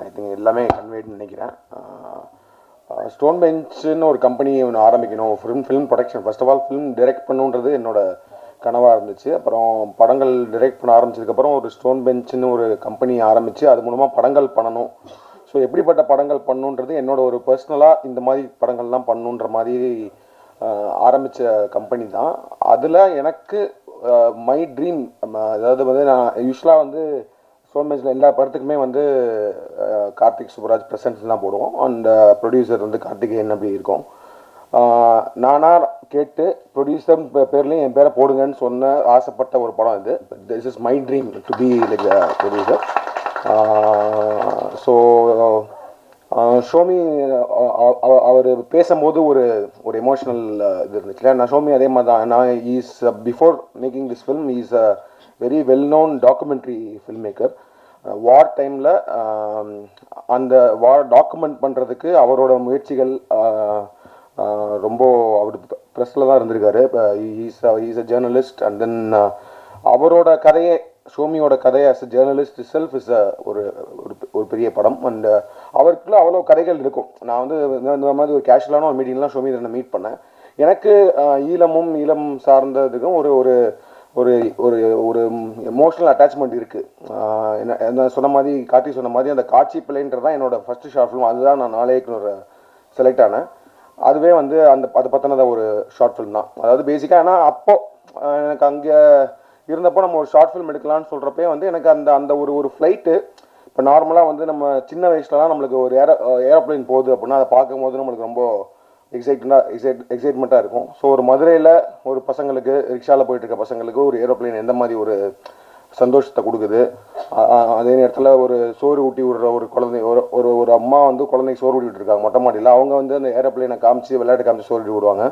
I think எல்லாமே கன்வேன்னு நினைக்கிறேன். Stone பெஞ்சுன்னு ஒரு கம்பெனி ஒன்று ஆரம்பிக்கணும், film production. First of all film direct பண்ணுன்றது என்னோட கனவாக இருந்துச்சு. அப்புறம் படங்கள் டைரக்ட் பண்ண ஆரம்பிச்சதுக்கப்புறம் ஒரு ஸ்டோன் பெஞ்சுன்னு ஒரு கம்பெனி ஆரம்பித்து அது மூலமாக படங்கள் பண்ணணும். ஸோ எப்படிப்பட்ட படங்கள் பண்ணணுன்றது என்னோட ஒரு பர்சனலாக இந்த மாதிரி படங்கள்லாம் பண்ணணுன்ற மாதிரி ஆரம்பித்த கம்பெனி தான். அதில் எனக்கு மை ட்ரீம், அதாவது வந்து நான் யூஸ்வலாக வந்து ஸ்டோன் பெஞ்சில் எல்லா படத்துக்குமே வந்து கார்த்திக் சுப்ராஜ் ப்ரெசன்ஸ் தான் போடுவோம். அண்ட் ப்ரொடியூசர் வந்து கார்த்திகேயன் அப்படி இருக்கும். நானாக கேட்டு ப்ரொடியூசர் பேர்லேயும் என் பேரை போடுங்கன்னு சொன்ன ஆசைப்பட்ட ஒரு படம் இது. This is my dream to be like the producer. So Shomi அவர் பேசும்போது ஒரு ஒரு எமோஷ்னல் இது இருந்துச்சு. நான் ஷோமி அதே மாதிரி தான். நான் is before making this film is a very well known documentary film maker. War டைமில் அந்த வார் டாக்குமெண்ட் பண்ணுறதுக்கு அவரோட முயற்சிகள் ரொம்ப அவர் ப்ரெஸ்ஸில் தான் இருந்திருக்காரு. Is a journalist. And then அவரோட கதையை, ஷோமியோட கதை as a journalist self is ஒரு ஒரு பெரிய படம். அண்ட் அவருக்குள்ள அவ்வளோ கதைகள் இருக்கும். நான் வந்து இந்த மாதிரி ஒரு கேஷுவலான ஒரு மீட்டிங்லாம் ஷோமி நான் மீட் பண்ணேன். எனக்கு ஈழம் சார்ந்ததுக்கும் ஒரு ஒரு ஒரு ஒரு ஒரு எமோஷ்னல் அட்டாச்மெண்ட் இருக்குது. என்ன சொன்ன மாதிரி, கார்த்தி சொன்ன மாதிரி, அந்த காட்சி பிள்ளைன்றது தான் என்னோடய ஃபஸ்ட்டு ஷார்ட் ஃபிலிம். அதுதான் நான் நாளைக்கு செலக்ட் ஆனேன். அதுவே வந்து அதை பற்றினத ஒரு ஷார்ட் ஃபிலிம் தான். அதாவது பேசிக்காக ஏன்னா அப்போது எனக்கு அங்கே இருந்தப்போ நம்ம ஒரு ஷார்ட் ஃபிலிம் எடுக்கலான்னு சொல்கிறப்பே வந்து எனக்கு அந்த ஒரு ஃப்ளைட்டு, இப்போ நார்மலாக வந்து நம்ம சின்ன வயசுலலாம் நம்மளுக்கு ஒரு ஏரோப்ளைன் போகுது அப்படின்னா அதை பார்க்கும்போது நம்மளுக்கு ரொம்ப எக்ஸைட்மெண்ட்டாக இருக்கும். ஸோ ஒரு மதுரையில் ஒரு பசங்களுக்கு, ரிக்ஷாவில் போயிட்டு இருக்க பசங்களுக்கு ஒரு ஏரோப்ளைன் எந்த மாதிரி ஒரு சந்தோஷத்தை கொடுக்குது. அதே நேரத்தில் ஒரு சோறு ஊட்டி விடுற ஒரு குழந்தை, ஒரு ஒரு அம்மா வந்து குழந்தைக்கு சோறு ஊட்டிகிட்டு இருக்காங்க மொட்டை மாடியில். அவங்க வந்து அந்த ஏரோப்ளைனை காமிச்சு விளையாட்டு காமிச்சு சோறு ஊட்டி விடுவாங்க.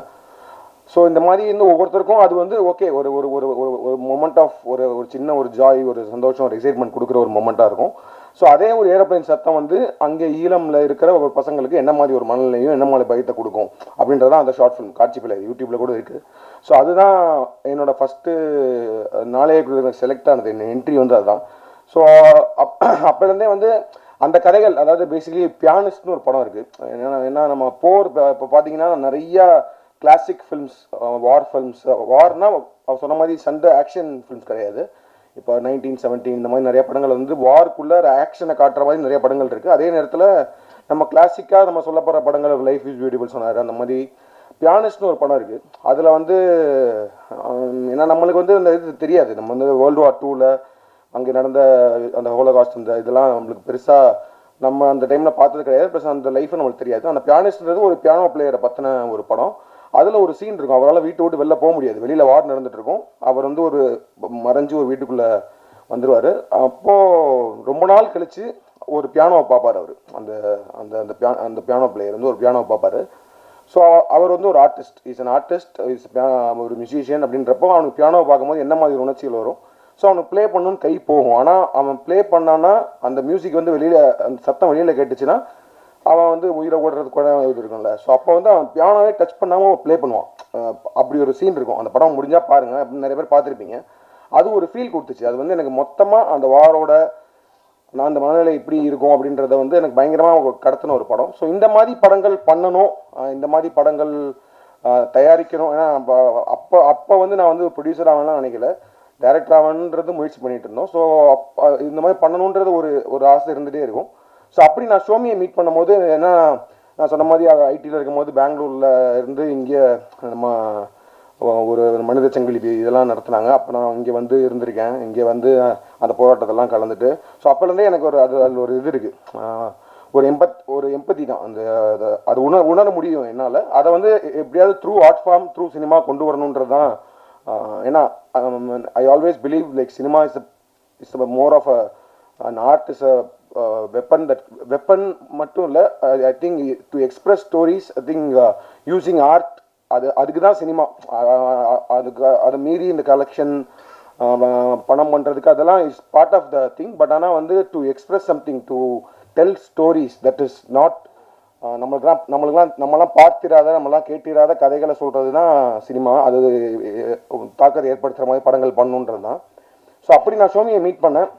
ஸோ இந்த மாதிரி வந்து ஒவ்வொருத்தருக்கும் அது வந்து ஓகே ஒரு ஒரு ஒரு ஒரு மொமெண்ட் ஆஃப் ஒரு ஒரு சின்ன ஒரு ஜாய், ஒரு சந்தோஷம், ஒரு எக்ஸைட்மெண்ட் கொடுக்குற ஒரு மொமெண்ட்டாக இருக்கும். ஸோ அதே ஒரு ஏரோப்ளைன் சத்தம் வந்து அங்கே ஈழமில் இருக்கிற ஒரு பசங்களுக்கு என்ன மாதிரி ஒரு மனநிலையும் என்ன மாதிரி பயத்தை கொடுக்கும் அப்படின்றதான் அந்த ஷார்ட் ஃபிலிம். காட்சி பிள்ளை யூடியூப்பில் கூட இருக்குது. ஸோ அதுதான் என்னோட ஃபஸ்ட்டு நாளைய செலக்ட் ஆனது, என்ன என்ட்ரி வந்து அதுதான். ஸோ அப்போலேருந்தே வந்து அந்த கதைகள், அதாவது பேசிக்கலி பியானிஸ்ட்னு ஒரு படம் இருக்குது. ஏன்னா நம்ம போர் இப்போ பார்த்தீங்கன்னா நிறையா கிளாசிக் ஃபில்ம்ஸ், வார் ஃபில்ம்ஸ், வார்னால் அவர் சொன்ன மாதிரி சண்டை ஆக்ஷன் ஃபில்ம்ஸ் கிடையாது. இப்போ 1917 இந்த மாதிரி நிறைய படங்கள் வந்து வார்க்குள்ளே ஆக்ஷனை காட்டுற மாதிரி நிறைய படங்கள் இருக்குது. அதே நேரத்தில் நம்ம கிளாசிக்காக நம்ம சொல்ல போகிற படங்கள், லைஃப் இஸ் பியூட்டிஃபுல் சொன்னார், அந்த மாதிரி பியானிஸ்ட்னு ஒரு படம் இருக்குது. அதில் வந்து ஏன்னா நம்மளுக்கு வந்து அந்த இது தெரியாது. நம்ம வந்து வேர்ல்டு வார் 2ல் அங்கே நடந்த அந்த ஹோலோகாஸ்ட் இந்த இதெல்லாம் நம்மளுக்கு பெருசாக நம்ம அந்த டைமில் பார்த்தது கிடையாது. ப்ளஸ் அந்த லைஃப்பை நம்மளுக்கு தெரியாது. அந்த பியானிஸ்ட்ன்றது ஒரு பியானோ பிளேயரை பற்றின ஒரு படம். அதில் ஒரு சீன் இருக்கும். அவரால் வீட்டை விட்டு வெளில போக முடியாது, வெளியில் வார் நடந்துட்டு இருக்கும். அவர் வந்து ஒரு மறைஞ்சு ஒரு வீட்டுக்குள்ளே வந்துடுவார். அப்போது ரொம்ப நாள் கழித்து ஒரு பியானோவை பார்ப்பார் அவர். அந்த அந்த அந்த பியானோ பிளேயர் வந்து ஒரு பியானோவை பார்ப்பார். ஸோ அவர் வந்து ஒரு ஆர்டிஸ்ட், அன் ஆர்டிஸ்ட், ஒரு மியூசிஷியன். அப்படின்றப்போ அவனுக்கு பியானோவை பார்க்கும்போது என்ன மாதிரி உணர்ச்சிகள் வரும். ஸோ அவனுக்கு ப்ளே பண்ணணும்னு கை போகும். ஆனால் அவன் ப்ளே பண்ணான்னா அந்த மியூசிக் வந்து வெளியில், அந்த சத்தம் வெளியில் கேட்டுச்சுன்னா அவன் வந்து உயிரை ஓடுறது கூட இது இருக்கும்ல. ஸோ அப்போ வந்து அவன் பியானோவே டச் பண்ணாமல் ப்ளே பண்ணுவான். அப்படி ஒரு சீன் இருக்கும். அந்த படம் முடிஞ்சால் பாருங்கள், அப்படின்னு நிறைய பேர் பார்த்துருப்பீங்க. அது ஒரு ஃபீல் கொடுத்துச்சு. அது வந்து எனக்கு மொத்தமாக அந்த வாரோட நான் அந்த மனநிலை இப்படி இருக்கும் அப்படின்றத வந்து எனக்கு பயங்கரமாக கடத்தின ஒரு படம். ஸோ இந்த மாதிரி படங்கள் பண்ணணும், இந்த மாதிரி படங்கள் தயாரிக்கணும். ஏன்னா அப்போ வந்து நான் வந்து ப்ரொடியூசர் ஆகலாம் நினைக்கல, டைரக்டர் ஆகணுன்றது முயற்சி பண்ணிகிட்டு இருந்தோம். ஸோ இந்த மாதிரி பண்ணணுன்றது ஒரு ஆசை இருந்துகிட்டே இருக்கும். ஸோ அப்படி நான் ஷோமியை மீட் பண்ணும்போது, ஏன்னா நான் சொன்ன மாதிரி ஐடியில் இருக்கும்போது பெங்களூரில் இருந்து இங்கே நம்ம ஒரு மனித சங்கிலி இதெல்லாம் நடத்துனாங்க. அப்போ நான் இங்கே வந்து இருந்திருக்கேன். இங்கே வந்து அந்த போராட்டத்தெல்லாம் கலந்துட்டு. ஸோ அப்போலேருந்தே எனக்கு அதில் ஒரு இது இருக்குது, ஒரு எம்பத்தி தான். அது உணர முடியும் என்னால். அதை வந்து எப்படியாவது through art form, through cinema கொண்டு வரணுன்றது தான். ஏன்னா I always believe like cinema is more of an art is a weapon மட்டும் இல்லை. I think to express stories, I think using art, அதுக்கு தான் சினிமா. அதை மீறி இந்த கலெக்ஷன் பணம் பண்ணுறதுக்கு அதெல்லாம் is part of the thing. But ஆனால் வந்து to express something, to tell stories, that is not நம்மளாம் பார்த்திராத, நம்மளாம் கேட்டிராத கதைகளை சொல்கிறது தான் சினிமா. அது தாக்கத்தை ஏற்படுத்துகிற மாதிரி படங்கள் பண்ணணுன்றது தான். ஸோ அப்படி நான் ஷோமியை மீட் பண்ணேன்.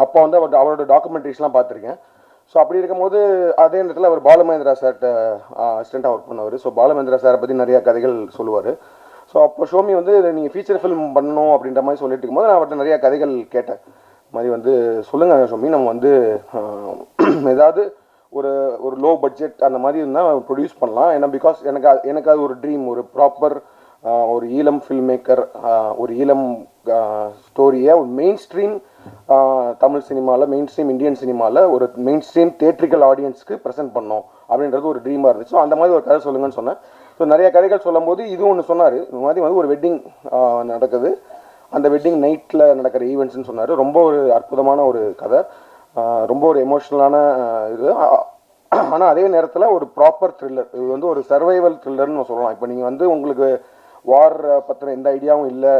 அப்போ வந்து அவரோட டாக்குமெண்ட்ரிஸ்லாம் பார்த்துருக்கேன். ஸோ அப்படி இருக்கும்போது அதே நேரத்தில் அவர் பாலுமகேந்திரா சார்கிட்ட அசிஸ்டண்ட்டாக ஒர்க் பண்ணவர். ஸோ பாலுமகேந்திரா சாரை பற்றி நிறையா கதைகள் சொல்லுவார். ஸோ அப்போ ஷோமி வந்து நீங்கள் ஃபீச்சர் ஃபிலிம் பண்ணணும் அப்படின்ற மாதிரி சொல்லிட்டு இருக்கும்போது நான் அவர்கிட்ட நிறையா கதைகள் கேட்டேன். மாதிரி வந்து சொல்லுங்கள் ஷோமி, நம்ம வந்து ஏதாவது ஒரு ஒரு லோ பட்ஜெட் அந்த மாதிரி இருந்தால் ப்ரொடியூஸ் பண்ணலாம். ஏன்னா பிகாஸ் எனக்கு அது ஒரு ட்ரீம், ஒரு ப்ராப்பர் ஒரு ஈழம் ஃபில்ம் மேக்கர், ஒரு ஈழம் ஸ்டோரியை ஒரு மெயின் ஸ்ட்ரீம் தமிழ் சினிமாவில், மெயின் ஸ்ட்ரீம் இந்தியன் சினிமாவில் ஒரு மெயின் ஸ்ட்ரீம் தேட்ரிக்கல் ஆடியன்ஸ்க்கு ப்ரெசென்ட் பண்ணோம் அப்படின்றது ஒரு ட்ரீமாக இருந்துச்சு. ஸோ அந்த மாதிரி ஒரு கதை சொல்லுங்கன்னு சொன்னேன். ஸோ நிறைய கதைகள் சொல்லும் போது இது ஒன்று சொன்னார். இந்த மாதிரி வந்து ஒரு வெட்டிங் நடக்குது, அந்த வெட்டிங் நைட்டில் நடக்கிற ஈவெண்ட்ஸ்னு சொன்னார். ரொம்ப ஒரு அற்புதமான ஒரு கதை, ரொம்ப ஒரு எமோஷ்னலான இது. ஆனால் அதே நேரத்தில் ஒரு ப்ராப்பர் த்ரில்லர். இது வந்து ஒரு சர்வைவல் த்ரில்லர்னு சொல்லலாம். இப்போ நீங்கள் வந்து உங்களுக்கு வார் பற்றின எந்த ஐடியாவும் இல்லை,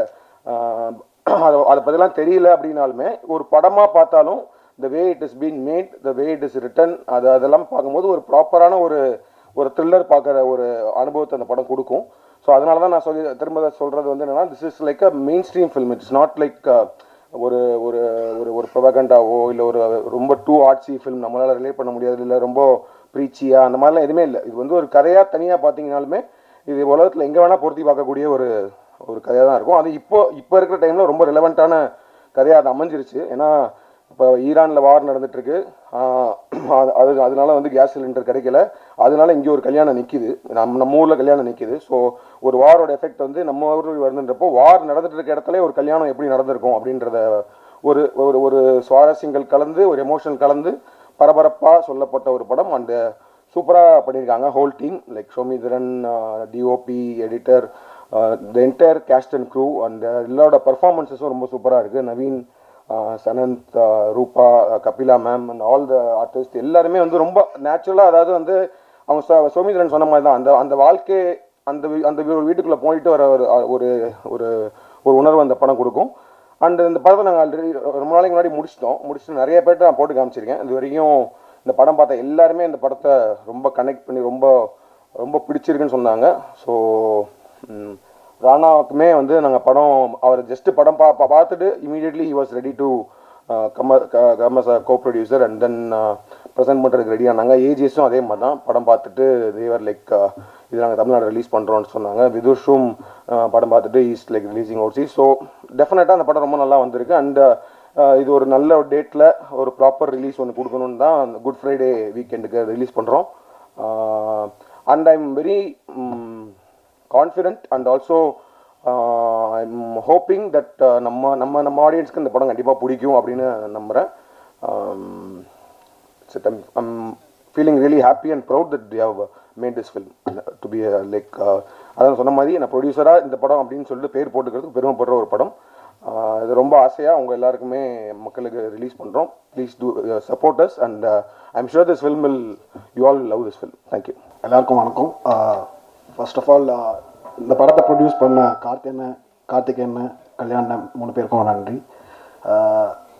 அதை பற்றிலாம் தெரியல அப்படின்னாலுமே ஒரு படமாக பார்த்தாலும் the way it is been made, the way it is written, அதெல்லாம் பார்க்கும்போது ஒரு ப்ராப்பரான ஒரு த்ரில்லர் பார்க்குற ஒரு அனுபவத்தை அந்த படம் கொடுக்கும். ஸோ அதனால தான் நான் திரும்ப சொல்கிறது வந்து என்னென்னா, this is like a main stream film. It's not like ஒரு ஒரு ஒரு ப்ரொபகண்டாவோ இல்லை ஒரு ரொம்ப டூ ஆர்ட்ஸி ஃபில்ம் நம்மளால் ரிலேட் பண்ண முடியாது, இல்லை ரொம்ப ப்ரீச்சியாக அந்த மாதிரிலாம் எதுவுமே இல்லை. இது வந்து ஒரு கதையாக தனியாக பார்த்தீங்கனாலுமே இது உலகத்தில் எங்கே வேணால் பொருத்தி பார்க்கக்கூடிய ஒரு கதையாக தான் இருக்கும். அது இப்போ இருக்கிற டைமில் ரொம்ப ரிலவெண்ட்டான கதையாக அது அமைஞ்சிருச்சு. ஏன்னா இப்போ ஈரானில் வார் நடந்துகிட்ருக்கு, அதனால வந்து கேஸ் சிலிண்டர் கிடைக்கல, அதனால இங்கே ஒரு கல்யாணம் நிற்கிது, நம்ம ஊரில் கல்யாணம் நிற்கிது. ஸோ ஒரு வாரோட எஃபெக்ட் வந்து நம்ம ஊரில் வந்துன்றப்போ வார் நடந்துட்டு இருக்க இடத்துல ஒரு கல்யாணம் எப்படி நடந்திருக்கும் அப்படின்றத ஒரு ஒரு சுவாரஸ்யங்கள் கலந்து ஒரு எமோஷன் கலந்து பரபரப்பாக சொல்லப்பட்ட ஒரு படம். அண்ட் சூப்பராக பண்ணியிருக்காங்க whole team, like Somitharan, DOP, editor, the entire cast and crew. And எல்லாரோட பர்ஃபார்மன்ஸஸும் ரொம்ப சூப்பராக இருக்குது. Naveen, Sananth, Roopa, Kabila ma'am and all the artist எல்லாருமே வந்து ரொம்ப நேச்சுரலாக, அதாவது வந்து அவங்க சோமிதரன் சொன்ன மாதிரி தான் அந்த வாழ்க்கை அந்த வீட்டுக்குள்ளே போயிட்டு வர ஒரு ஒரு ஒரு உணர்வு அந்த படம் கொடுக்கும். அண்ட் இந்த படத்தை நாங்கள் ஆல்ரெடி ரொம்ப நாளைக்கு முன்னாடி முடிச்சுட்டு நிறைய பேர்ட்ட நான் போட்டு காமிச்சிருக்கேன். இது வரைக்கும் இந்த படம் பார்த்த எல்லாருமே இந்த படத்தை ரொம்ப கனெக்ட் பண்ணி ரொம்ப ரொம்ப பிடிச்சிருக்குன்னு சொன்னாங்க. ஸோ ராணாவுக்குமே வந்து நாங்கள் படம் அவர் ஜஸ்ட்டு படம் பார்த்துட்டு immediately he was ready to come as a co producer and then present பண்ணுறதுக்கு ரெடி ஆனாங்க. ஏஜிஎஸும் அதே மாதிரி தான் படம் பார்த்துட்டு தேவர் லைக் இது நாங்கள் தமிழ்நாடு ரிலீஸ் பண்ணுறோன்னு சொன்னாங்க. விதுஷும் படம் பார்த்துட்டு is like releasing out see. So டெஃபினட்டாக அந்த படம் ரொம்ப நல்லா வந்திருக்கு. அண்ட் இது ஒரு நல்ல ஒரு டேட்டில் ஒரு ப்ராப்பர் ரிலீஸ் ஒன்று கொடுக்கணுன்னு தான் குட் ஃப்ரைடே வீக்கெண்டுக்கு ரிலீஸ் பண்ணுறோம். And I am very confident and also I am hoping that நம்ம ஆடியன்ஸ்க்கு இந்த படம் கண்டிப்பாக பிடிக்கும் அப்படின்னு நம்புகிறேன். I'm feeling really happy and proud that we have made this film to be like அதான் சொன்ன மாதிரி நான் ப்ரொடியூசராக இந்த படம் அப்படின்னு சொல்லிட்டு பேர் போட்டுக்கிறதுக்கு பெருமைப்படுற ஒரு படம். இது ரொம்ப ஆசையாக அவங்க எல்லாருக்குமே மக்களுக்கு ரிலீஸ் பண்ணுறோம். Please do support us and I am sure this film will you all love this film. Thank you. எல்லாருக்கும் வணக்கம். ஃபர்ஸ்ட் ஆஃப் ஆல் இந்த படத்தை ப்ரொடியூஸ் பண்ண கார்த்திகேயன், கல்யாணம் 3 பேருக்கும் நன்றி.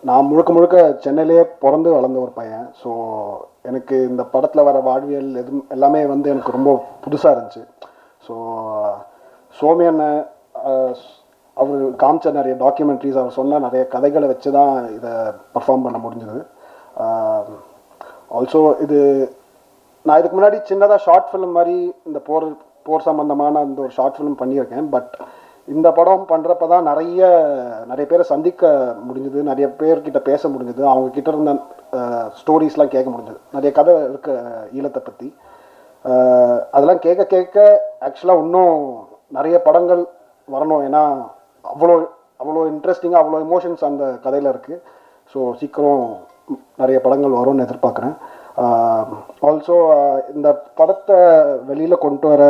நான் முழுக்க சென்னையிலேயே பிறந்து வளர்ந்த ஒரு பையன். ஸோ எனக்கு இந்த படத்தில் வர வாழ்வியல் எல்லாமே வந்து எனக்கு ரொம்ப புதுசாக இருந்துச்சு. ஸோ சோமி அண்ணன் அவர் காமிச்ச நிறைய டாக்குமெண்ட்ரிஸ், அவர் சொன்ன நிறைய கதைகளை வச்சு தான் இதை பர்ஃபார்ம் பண்ண முடிஞ்சது. ஆல்சோ நான் இதுக்கு முன்னாடி சின்னதாக ஷார்ட் ஃபிலிம் மாதிரி இந்த போர் சம்பந்தமான அந்த ஒரு ஷார்ட் ஃபிலிம் பண்ணியிருக்கேன். பட் இந்த படம் பண்ணுறப்ப தான் நிறைய பேரை சந்திக்க முடிஞ்சது, நிறைய பேர்கிட்ட பேச முடிஞ்சது, அவங்கக்கிட்ட இருந்த ஸ்டோரிஸ்லாம் கேட்க முடிஞ்சது. நிறைய கதை இருக்க ஈழத்தை பற்றி அதெல்லாம் கேட்க ஆக்சுவலாக இன்னும் நிறைய படங்கள் வரணும். ஏன்னா அவ்வளோ இன்ட்ரெஸ்டிங்காக அவ்வளோ எமோஷன்ஸ் அந்த கதையில் இருக்குது. ஸோ சீக்கிரம் நிறைய படங்கள் வரும்னு எதிர்பார்க்குறேன். ஆல்சோ இந்த படத்தை வெளியில் கொண்டு வர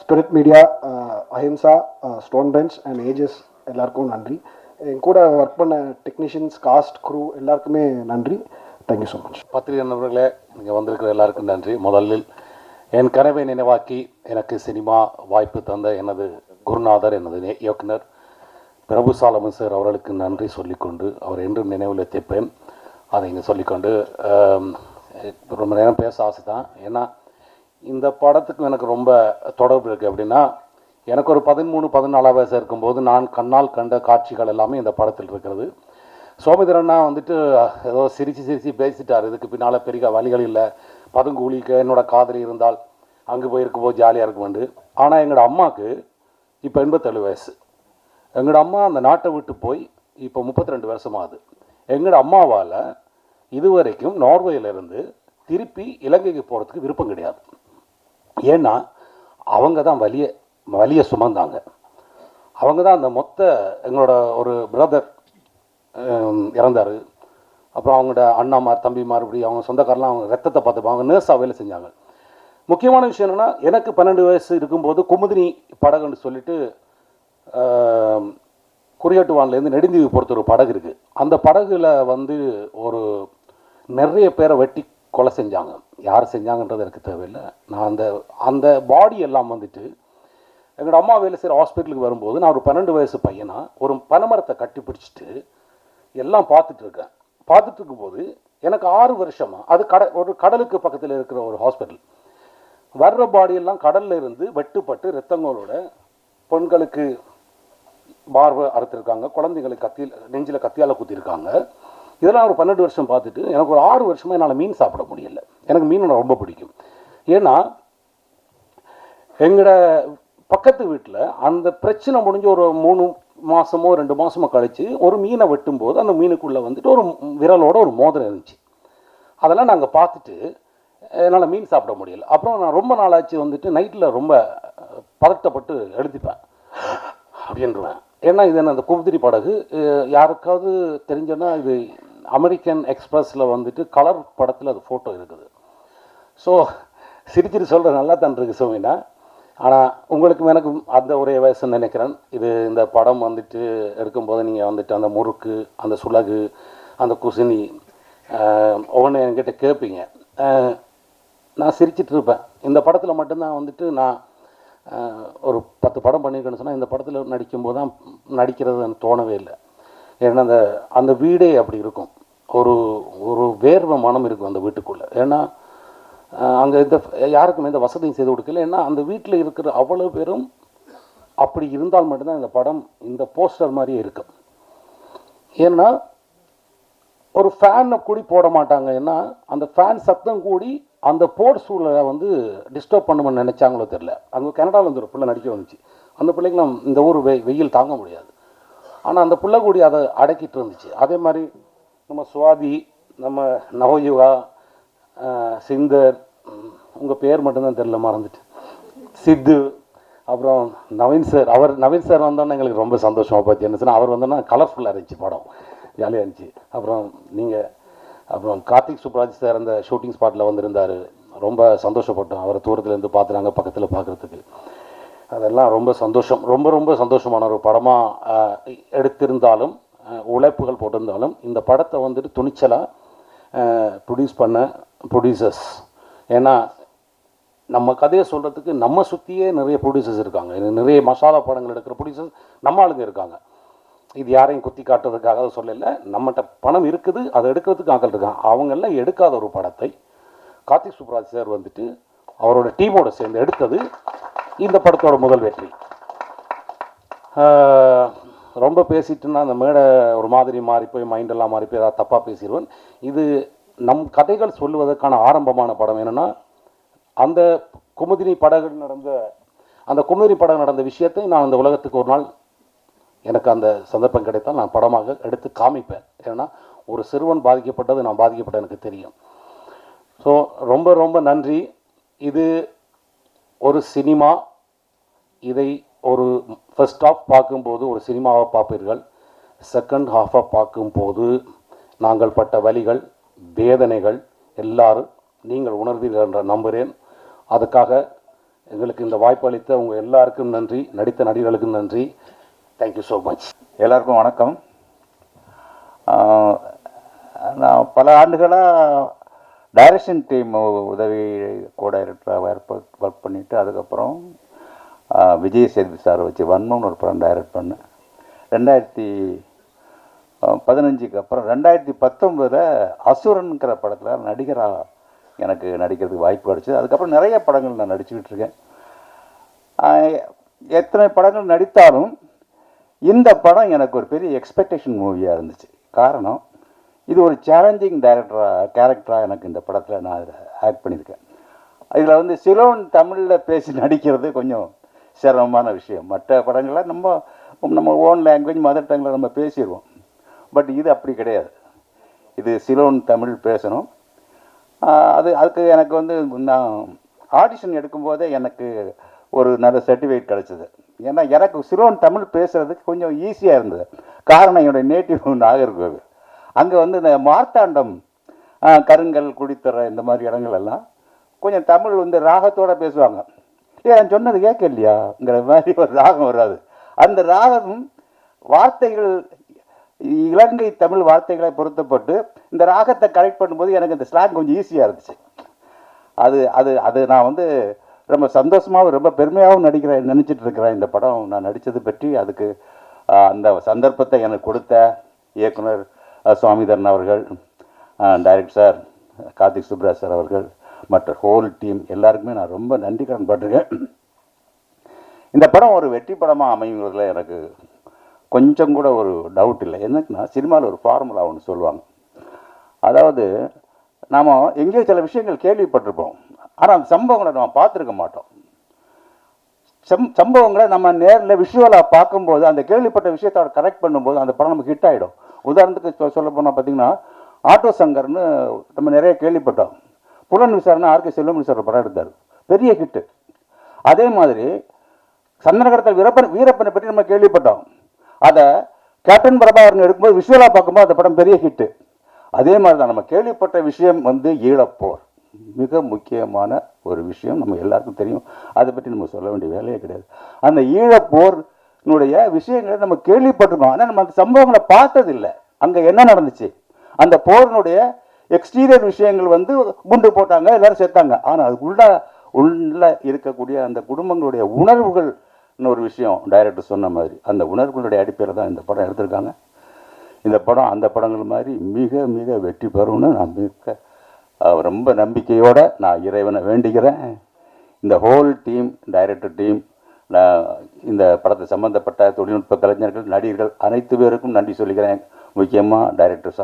spirit media, Ahimsa, stone bench and AGS எல்லாருக்கும் நன்றி. என் கூட ஒர்க் பண்ண டெக்னீஷியன்ஸ், காஸ்ட், க்ரூ எல்லாருக்குமே நன்றி. Thank you so much. பத்திரிகை நண்பர்களே, இங்கே வந்திருக்கிற எல்லாருக்கும் நன்றி. முதலில் என் கனவை நினைவாக்கி எனக்கு சினிமா வாய்ப்பு தந்த எனது குருநாதர், எனது இயக்குனர் பிரபு சாலமன் சார் அவர்களுக்கு நன்றி சொல்லிக்கொண்டு, அவர் என்றும் நினைவில் தேப்பேன். அதை இங்கே சொல்லிக்கொண்டு ரொம்ப நேரம் பேச ஆசை தான். ஏன்னா இந்த படத்துக்கு எனக்கு ரொம்ப தொடர்பு இருக்குது. அப்படின்னா எனக்கு ஒரு 13-14 வயசு இருக்கும்போது நான் கண்ணால் கண்ட காட்சிகள் எல்லாமே இந்த படத்தில் இருக்கிறது. சோமேந்திரன்னா வந்துட்டு ஏதோ சிரித்து பேசிட்டார். இதுக்கு பின்னால் பெரிய வழிகள் இல்லை, பதுங்குழிக்க என்னோட காதலி இருந்தால் அங்கே போயிருக்கும்போது ஜாலியாக இருக்குமெண்டு. ஆனால் எங்களோட அம்மாவுக்கு இப்போ 87 வயசு. எங்களோட அம்மா அந்த நாட்டை விட்டு போய் இப்போ 32 வருஷமாகுது. எங்களோட அம்மாவால் இதுவரைக்கும் நார்வேயிலிருந்து திருப்பி இலங்கைக்கு போகிறதுக்கு விருப்பம் கிடையாது. ஏன்னா அவங்க தான் வலிய சுமந்தாங்க. அவங்க தான் அந்த மொத்த எங்களோட ஒரு பிரதர் இறந்தார். அப்புறம் அவங்களோட அண்ணாமார் தம்பிமார் இப்படி அவங்க சொந்தக்காரெலாம் அவங்க ரத்தத்தை பார்த்துப்பாங்க. அவங்க நேர்ஸாக வேலை செஞ்சாங்க. முக்கியமான விஷயம் என்னென்னா, எனக்கு 12 வயசு இருக்கும்போது குமுதினி படகுன்னு சொல்லிட்டு குறியாட்டுவான்லேருந்து நெடுந்தீவு பொறுத்த ஒரு படகு இருக்குது. அந்த படகுல வந்து ஒரு நிறைய பேரை வெட்டி கொலை செஞ்சாங்க. யார் செஞ்சாங்கன்றது எனக்கு தேவையில்லை. நான் அந்த பாடி எல்லாம் வந்துட்டு எங்களோட அம்மா வேலை செய்கிற ஹாஸ்பிட்டலுக்கு வரும்போது நான் ஒரு 12 வயசு பையனா ஒரு பனைமரத்தை கட்டி பிடிச்சிட்டு எல்லாம் பார்த்துட்ருக்கேன். பார்த்துட்டு இருக்கும்போது எனக்கு 6 வருஷமாக அது ஒரு கடலுக்கு பக்கத்தில் இருக்கிற ஒரு ஹாஸ்பிட்டல். வர்ற பாடியெல்லாம் கடலில் இருந்து வெட்டுப்பட்டு ரத்தங்களோட பெண்களுக்கு பார்வை அறுத்துருக்காங்க, குழந்தைங்களுக்கு நெஞ்சில் கத்தியால் குத்திருக்காங்க. இதெல்லாம் ஒரு 12 வருஷம் பார்த்துட்டு எனக்கு ஒரு 6 வருஷமாக என்னால் மீன் சாப்பிட முடியல. எனக்கு மீன் ரொம்ப பிடிக்கும். ஏன்னா எங்களோட பக்கத்து வீட்டில் அந்த பிரச்சனை முடிஞ்சு ஒரு 3 மாதமோ 2 மாதமோ கழித்து ஒரு மீனை வெட்டும்போது அந்த மீனுக்குள்ளே வந்துட்டு ஒரு விரலோட ஒரு மோதிரம் இருந்துச்சு. அதெல்லாம் நாங்கள் பார்த்துட்டு என்னால் மீன் சாப்பிட முடியல. அப்புறம் நான் ரொம்ப நாளாச்சு வந்துட்டு நைட்டில் ரொம்ப பதட்டப்பட்டு எழுதிப்பேன் அப்படின்றுவேன். ஏன்னா இது என்ன, அந்த குமுதினி படகு யாருக்காவது தெரிஞ்சோன்னா இது அமெரிக்கன் எக்ஸ்பிரஸில் வந்துட்டு கலர் படத்தில் அது ஃபோட்டோ இருக்குது. ஸோ சிரிச்சிட்டு சொல்கிற நல்லா தான் இருக்குது சோமினா. ஆனால் உங்களுக்கும் எனக்கும் அந்த ஒரே வயசுன்னு நினைக்கிறேன். இந்த படம் வந்துட்டு எடுக்கும்போது நீங்கள் வந்துட்டு அந்த முறுக்கு, அந்த சுலகு, அந்த குசினி ஒவ்வொன்று என்கிட்ட கேட்பீங்க. நான் சிரிச்சிட்டு இருப்பேன். இந்த படத்தில் மட்டும்தான் வந்துட்டு நான் ஒரு 10 படம் பண்ணியிருக்கேன்னு சொன்னால் இந்த படத்தில் நடிக்கும்போது தான் நடிக்கிறது எனக்கு தோணவே இல்லை. ஏன்னா அந்த வீடே அப்படி இருக்கும். ஒரு வேர்வை மனம் இருக்கும் அந்த வீட்டுக்குள்ளே. ஏன்னா அங்கே யாருக்கும் எந்த வசதியும் செய்து கொடுக்கல. ஏன்னா அந்த வீட்டில் இருக்கிற அவ்வளோ பேரும் அப்படி இருந்தால் மட்டும்தான் இந்த படம் இந்த போஸ்டர் மாதிரியே இருக்கும். ஏன்னா ஒரு ஃபேனை கூடி போட மாட்டாங்க. ஏன்னா அந்த ஃபேன் சத்தம் கூடி அந்த போர் சூழலை வந்து டிஸ்டர்ப் பண்ணுமென்னு நினச்சாங்களோ தெரில. அங்கே கனடாவில் வந்து ஒரு பிள்ளை நடிக்க வந்துச்சு. அந்த பிள்ளைக்கு இந்த ஊர் வெயில் தாங்க முடியாது. ஆனால் அந்த பிள்ளை கூடி அதை அடக்கிட்டு இருந்துச்சு. அதே மாதிரி நம்ம சுவாதி, நம்ம நவயுகா, சிந்தர், உங்கள் பேர் மட்டும்தான் தெரில, மறந்துட்டு, சித்து, அப்புறம் நவீன் சார் வந்தோன்னா எங்களுக்கு ரொம்ப சந்தோஷமாக பார்த்து. என்ன சொன்னால் அவர் வந்தோன்னா கலர்ஃபுல்லாக இருந்துச்சு, படம் ஜாலியாக இருந்துச்சு. அப்புறம் கார்த்திக் சுப்ராஜ் சார் அந்த ஷூட்டிங் ஸ்பாட்டில் வந்திருந்தார். ரொம்ப சந்தோஷப்பட்டோம். அவரை தூரத்துலேருந்து பார்த்துனாங்க, பக்கத்தில் பார்க்குறதுக்கு. அதெல்லாம் ரொம்ப சந்தோஷம். ரொம்ப சந்தோஷமான ஒரு படமாக எடுத்திருந்தாலும், உழைப்புகள் போட்டிருந்தாலும், இந்த படத்தை வந்துட்டு துணிச்சலாக ப்ரொடியூஸ் பண்ண ப்ரொடியூசர்ஸ். ஏன்னா நம்ம கதையை சொல்கிறதுக்கு நம்ம சுற்றியே நிறைய ப்ரொடியூசர்ஸ் இருக்காங்க. நிறைய மசாலா படங்கள் எடுக்கிற ப்ரொடியூசர்ஸ் நம்ம ஆளுங்க இருக்காங்க. இது யாரையும் குத்தி காட்டுறதுக்காக சொல்லலை. நம்மகிட்ட பணம் இருக்குது, அதை எடுக்கிறதுக்கு ஆக்கள் இருக்காங்க. அவங்கெல்லாம் எடுக்காத ஒரு படத்தை கார்த்திக் சுப்ராஜ் சார் வந்துட்டு அவரோட டீமோட சேர்ந்து எடுத்தது இந்த படத்தோட முதல் வெற்றி. ரொம்ப பேசிட்டுன்னா அந்த மேடை ஒரு மாதிரி மாறி போய் மைண்டெல்லாம் மாறி போய் ஏதாவது தப்பாக பேசிடுவேன். இது நம் கதைகள் சொல்லுவதற்கான ஆரம்பமான படம். என்னென்னா அந்த குமுதினி படகு நடந்த விஷயத்தை நான் அந்த உலகத்துக்கு ஒரு நாள் எனக்கு அந்த சந்தர்ப்பம் கிடைத்தால் நான் படமாக எடுத்து காமிப்பேன். ஏன்னா ஒரு சிறுவன் பாதிக்கப்பட்டது, நான் பாதிக்கப்பட்ட எனக்கு தெரியும். ஸோ ரொம்ப நன்றி. இது ஒரு சினிமா. இதை ஒரு ஃபர்ஸ்ட் ஹாஃப் பார்க்கும்போது ஒரு சினிமாவை பார்ப்பீர்கள். செகண்ட் ஹாஃபாக பார்க்கும்போது நாங்கள் பட்ட வலிகள், வேதனைகள் எல்லாரும் நீங்கள் உணர்வீர்கள் என்ற நம்புகிறேன். அதுக்காக எங்களுக்கு இந்த வாய்ப்பு அளித்த உங்கள் எல்லாருக்கும் நன்றி, நடித்த நடிகர்களுக்கும் நன்றி. Thank you so much. எல்லாருக்கும் வணக்கம். நான் பல ஆண்டுகளாக டைரக்ஷன் டீம் உதவி co-டைரக்டராக ஒர்க் பண்ணிவிட்டு அதுக்கப்புறம் விஜய் சேதுபதி சார் வச்சு வன்மம்னு ஒரு படம் டைரக்ட் பண்ணேன் 2015க்கு அப்புறம் 2019 அசுரன்கிற படத்தில் நடிகராக எனக்கு நடிக்கிறதுக்கு வாய்ப்பு கிடச்சிது. அதுக்கப்புறம் நிறைய படங்கள் நான் நடிச்சுக்கிட்டு இருக்கேன். எத்தனை படங்கள் நடித்தாலும் இந்த படம் எனக்கு ஒரு பெரிய எக்ஸ்பெக்டேஷன் மூவியாக இருந்துச்சு. காரணம் இது ஒரு சேலஞ்சிங் கேரக்டராக எனக்கு இந்த படத்தில் நான் அதில் ஆக்ட் பண்ணியிருக்கேன். இதில் வந்து சிலோன் தமிழில் பேசி நடிக்கிறது கொஞ்சம் சிரமமான விஷயம். மற்ற படங்களில் நம்ம ஓன் லாங்குவேஜ் மதர் டங்கில் நம்ம பேசிடுவோம். பட் இது அப்படி கிடையாது. இது சிலோன் தமிழ் பேசணும். அதுக்கு எனக்கு வந்து நான் ஆடிஷன் எடுக்கும்போதே எனக்கு ஒரு நல்ல சர்டிஃபிகேட் கிடச்சிது. ஏன்னா எனக்கு சிலோன் தமிழ் பேசுகிறதுக்கு கொஞ்சம் ஈஸியாக இருந்தது. காரணம் என்னுடைய நேட்டிவ் நாகர்கோவில். அங்கே வந்து இந்த மார்த்தாண்டம், கருங்கல், குடித்தர இந்த மாதிரி இடங்கள் எல்லாம் கொஞ்சம் தமிழ் வந்து ராகத்தோடு பேசுவாங்க. நான் சொன்னது கேட்க இல்லையாங்கிற மாதிரி ஒரு ராகம் வராது. அந்த ராகம் வார்த்தைகள் இலங்கை தமிழ் வார்த்தைகளை பொருத்தப்பட்டு இந்த ராகத்தை கரெக்ட் பண்ணும்போது எனக்கு இந்த ஸ்லாங் கொஞ்சம் ஈஸியாக இருந்துச்சு. அது அது அது நான் வந்து ரொம்ப சந்தோஷமாகவும் ரொம்ப பெருமையாகவும் நினச்சிட்டு இருக்கிறேன். இந்த படம் நான் நடித்தது பற்றி அதுக்கு அந்த சந்தர்ப்பத்தை எனக்கு கொடுத்த இயக்குனர் சுவாமிதரன் அவர்கள், director sir Karthik Subbaraj sir அவர்கள், மற்ற ஹோல் டீம் எல்லாருக்குமே நான் ரொம்ப நன்றி கடன் பட்டிருக்கேன். இந்த படம் ஒரு வெற்றி படமாக அமைங்கிறதுல எனக்கு கொஞ்சம் கூட ஒரு டவுட் இல்லை. என்னன்னா சினிமாவில் ஒரு ஃபார்முலா ஒன்று சொல்லுவாங்க. அதாவது நாம் எங்கேயோ சில விஷயங்கள் கேள்விப்பட்டிருப்போம், ஆனால் அந்த சம்பவங்களை நம்ம பார்த்துருக்க மாட்டோம். சம்பவங்களை நம்ம நேரில் விஷுவலாக பார்க்கும்போது அந்த கேள்விப்பட்ட விஷயத்தோட கரெக்ட் பண்ணும்போது அந்த படம் நமக்கு ஹிட் ஆகிடும். உதாரணத்துக்கு சொல்ல போனால் பார்த்தீங்கன்னா ஆட்டோ சங்கர்னு நம்ம நிறைய கேள்விப்பட்டோம். புலன் விசாரணை ஆர்கே செல்வமணி சார் படம் எடுத்தார், பெரிய ஹிட்டு. அதே மாதிரி சந்தனகடத்தல் வீரப்பனை பற்றி நம்ம கேள்விப்பட்டோம். அதை கேப்டன் பிரபாகரன் எடுக்கும்போது விஷுவலாக பார்க்கும்போது அந்த படம் பெரிய ஹிட்டு. அதே மாதிரி தான் நம்ம கேள்விப்பட்ட விஷயம் வந்து ஈழப்போர், மிக முக்கியமான ஒரு விஷயம், நம்ம எல்லாருக்கும் தெரியும். அதை பற்றி நம்ம சொல்ல வேண்டிய வேலையே கிடையாது. அந்த ஈழப்போர்னுடைய விஷயங்களை நம்ம கேள்விப்பட்டிருக்கோம், ஆனால் நம்ம அந்த சம்பவங்களை பார்த்ததில்லை. அங்கே என்ன நடந்துச்சு, அந்த போரினுடைய எக்ஸ்டீரியர் விஷயங்கள் வந்து குண்டு போட்டாங்க, எல்லாரும் செத்தாங்க. ஆனால் அது உள்ள இருக்கக்கூடிய அந்த குடும்பங்களுடைய உணர்வுகள் ஒரு விஷயம் டைரக்டர் சொன்ன மாதிரி அந்த உணர்வுகளுடைய அடிப்படையில் தான் இந்த படம் எடுத்திருக்காங்க. இந்த படம் அந்த படங்கள் மாதிரி மிக மிக வெற்றி பெறும்னு நான் ரொம்ப நம்பிக்கையோடு நான் இறைவனை வேண்டிக்கிறேன். இந்த ஹோல் டீம், டைரக்டர் டீம், இந்த படத்தை சம்பந்தப்பட்ட தொழில்நுட்ப கலைஞர்கள், நடிகர்கள் அனைத்து பேருக்கும் நன்றி சொல்லிக்கிறேன். முக்கியமாக டைரக்டர்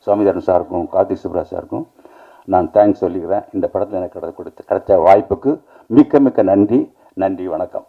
சுவாமிதரன் சாருக்கும் கார்த்திக் சுப்ராஜ் சாருக்கும் நான் தேங்க்ஸ் சொல்லிக்கிறேன். இந்த படத்தில் எனக்கு கிடைச்ச வாய்ப்புக்கு மிக்க மிக்க நன்றி. வணக்கம்.